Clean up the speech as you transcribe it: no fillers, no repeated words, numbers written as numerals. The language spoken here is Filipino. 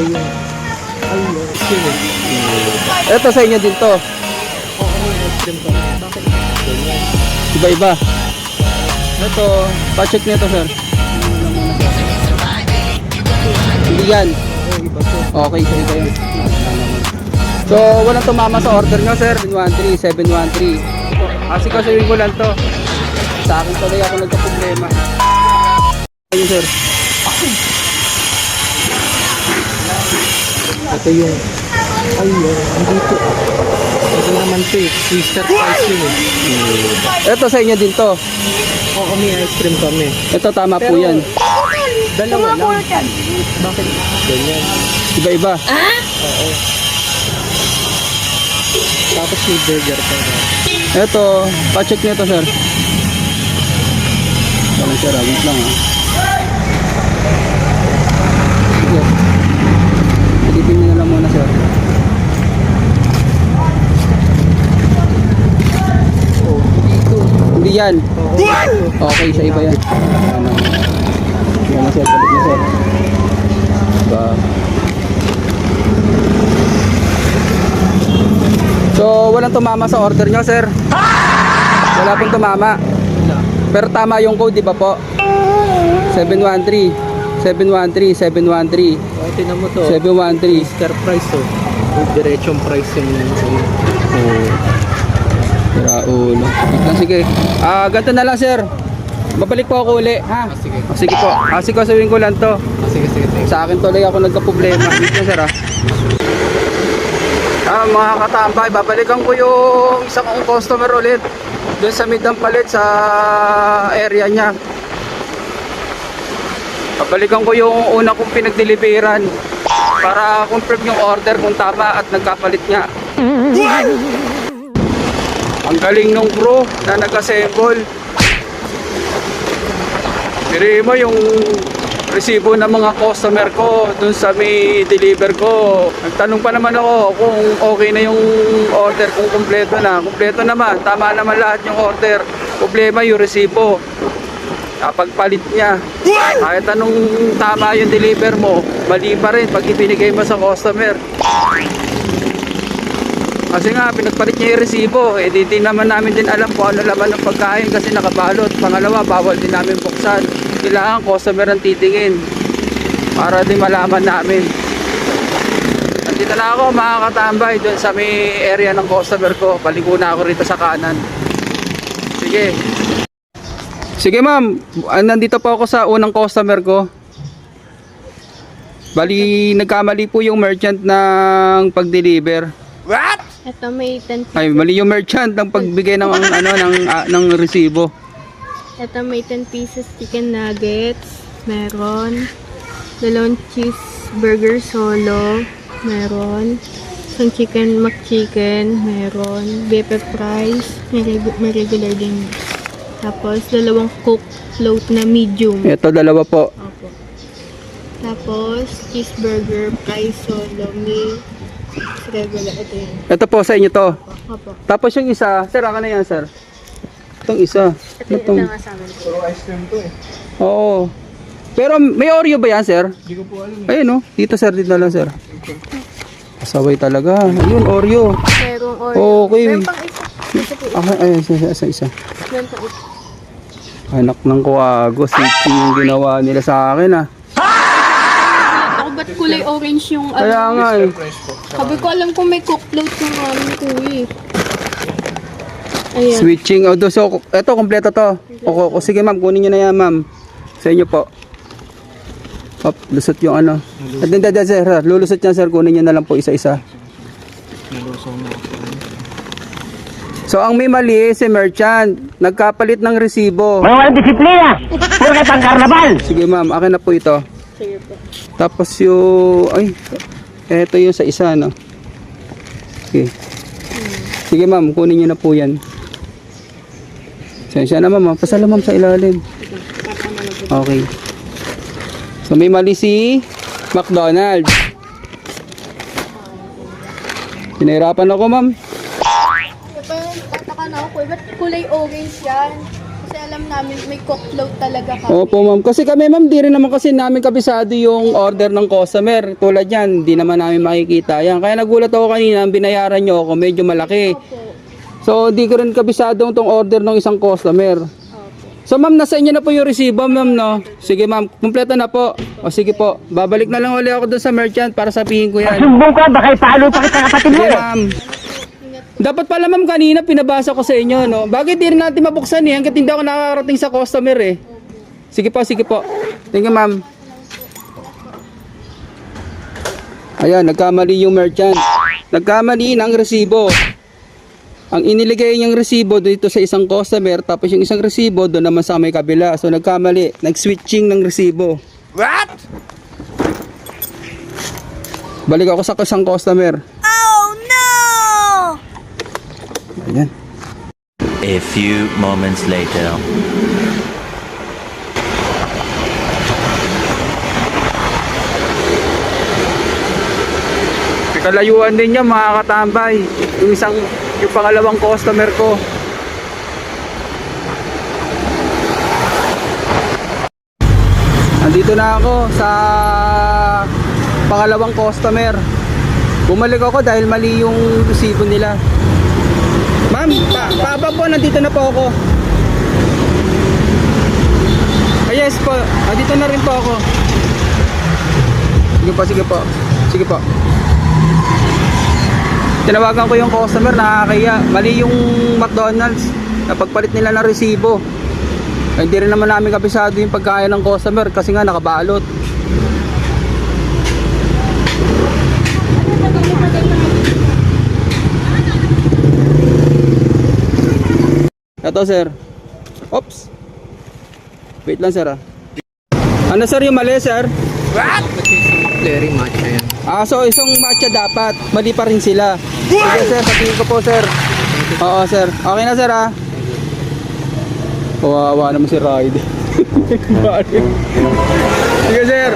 Ito yung... Ay, okay. Ito sa inyo din to. Oo, may ice cream kami. Bakit? Ganyan. Iba-iba. Ito, pa-check nito sir. Hindi yan. Oo, iba to. Okay, so iba yun. So, walang tumama sa order nyo sir. 713. Kasi kasuhin ko lang to. Sa akin tuloy ako nagka-problema. Ayun sir. Ito yung... Ay, andito. Ito naman to eh. Twister ice cream eh. Ito sa inyo din to. Oo, may ice cream kami. Ito tama po Pero- yan. Dalawa lang. Bakit? Ganyan. Iba-iba. Oo. Tapos may burger pa. Ito, pa-check nito sir. Walang sir, wait lang ha. Sige. Silipin nyo na lang muna sir. Oo, dito. Hindi yan. Oo. Okay, sa iba yan. Ano? Yan na sir, balik na sir. Diba? So, walang tumama sa order nyo sir. Wala pong tumama. Pero tama yung code, di ba po? 713. 713. Oh, tinan mo to. 713. Twister price oh. Yung diretsong price yung Oh. Tira ulo. Sige. Ganito na lang sir. Babalik po ako uli, ha? sige. Sige po. Sige, sabihin ko lang to. Sige. Sa akin tuloy ako nagka-problema. Dito sir, ha? Mga katambay, babalikan ko yung isang kong customer ulit doon sa Midang Palit sa area niya. Babalikan ko yung una kong pinagdeliveran para confirm yung order kung tama at nagkapalit nga. Ang galing nung crew na nag-assemble. Pili mo yung resibo ng mga customer ko dun sa may deliver ko. Nagtanong pa naman ako kung okay na yung order, kung kumpleto na. Kumpleto naman, tama naman lahat yung order. Problema yung resibo. Pagpalit niya, kahit anong tama yung deliver mo, mali pa rin pag ibinigay mo sa customer. Kasi nga, pinagpalit niya yung resibo. Di naman namin din alam kung ano laman ng pagkain kasi nakabalot. Pangalawa, bawal din namin buksan. Kailangan customer ang titingin para di malaman namin. Nandito na ako mga katambay doon sa may area ng customer ko. Paliko na ako rito sa kanan. Sige ma'am, nandito po ako sa unang customer ko. Bali, nagkamali po yung merchant ng pag-deliver. Ito may 10 pieces. Ay, mali yung merchant ng pagbigay ng ng resibo. Ito may 10 pieces chicken nuggets. Meron. 2 cheeseburger solo. Meron. Isang chicken McChicken. Meron. Beef fries. May regular din. Tapos 2 cook float na medium. Ito, dalawa po. Opo. Tapos cheeseburger fries solo meal. Regular. Ito yun. Ito po sa inyo to. Opo. Tapos yung isa, sir, akin na yan, sir. Itong isa. Ito yung nga sa amin. Puro ice cream to eh. Oo. Pero may Oreo ba yan, sir? Hindi ko po alam eh. Ayun, no? Dito, sir. Dito na lang, sir. Kasaway talaga. Ayun, Oreo. Merong Oreo. Okay. Meron pang isa. Ito po. Ayun, isa. Meron pang isa. Anak ng kuwago. Safety yung ginawa nila sa akin, ah. Ako ba't kulay orange yung Kaya nga, eh. Price po. Sabi ko alam kung may cook float yung amin kuwi. Ayan. Switching. So, eto, kompleto to. O, sige, ma'am. Kunin nyo na yan, ma'am. Sa inyo po. Hop, lusot yung ano. At hindi, sir. Lulusot yan, sir. Kunin nyo na lang po isa-isa. Nalusaw na ako. So, ang may mali, si merchant. Nagkapalit ng resibo. Walang disiplina! Puro kayo pang karnaval! Sige, ma'am. Akin na po ito. Sige po. Tapos yung... Ay, eto yung sa isa, no? Okay. Sige, ma'am. Kunin nyo na po yan. Sensya na, ma'am. Pasala, ma'am, sa ilalim. Okay. So, may mali si McDonald's. Pinahirapan ako, ma'am. Tataka na ako, ba't kulay orange yan? Kasi alam alam namin may cook load talaga kami. Opo ma'am, kasi kami ma'am, di rin naman kasi namin kabisado yung order ng customer. Tulad yan, di naman namin makikita yan. Kaya nagulat ako kanina, ang binayaran nyo ako medyo malaki. Opo. So di ko rin kabisado itong order ng isang customer. Opo. So ma'am, nasa inyo na po yung resibo ma'am, no? Sige ma'am, kumpleto na po. O sige po, babalik na lang ulit ako doon sa merchant para sabihin ko yan. Sumbong ka, baka ipalo pa kita kapatid mo Sige eh. ma'am. Dapat pala ma'am kanina pinabasa ko sa inyo, no? Bakit di rin natin mabuksan eh? Hanggat hindi ako nakakarating sa customer eh. Sige po, sige po. Thank you ma'am. Ayan, nagkamali yung merchant. Nagkamali ng resibo. Ang iniligay niyang resibo dito sa isang customer, tapos yung isang resibo doon naman sa may kabila. So nagkamali, nag-switching ng resibo. What? Balik ako sa isang customer. Oh no! Ayan. A few moments later. Kalayuan din niya mga katambay. Yung pangalawang customer ko. Andito na ako sa pangalawang customer. Bumalik ako dahil mali yung resibo nila. Ma'am, paaba po, nandito na po ako. Yes po, nandito na rin po ako. Sige po, sige po. Sige po. Tinawagan ko yung customer, nakakaya. Mali yung McDonald's. Napagpalit nila ng resibo. Hindi rin naman namin kabisado yung pagkain ng customer kasi nga nakabalot. Ito sir. Oops. Wait lang sir ah. Ano sir yung mali sir? What? Very much yan. So isang matcha dapat, mali pa rin sila. Sige sir, sabihin ko po sir. Oo sir, okay na sir ha. Kawawa naman si Ride. Sige sir.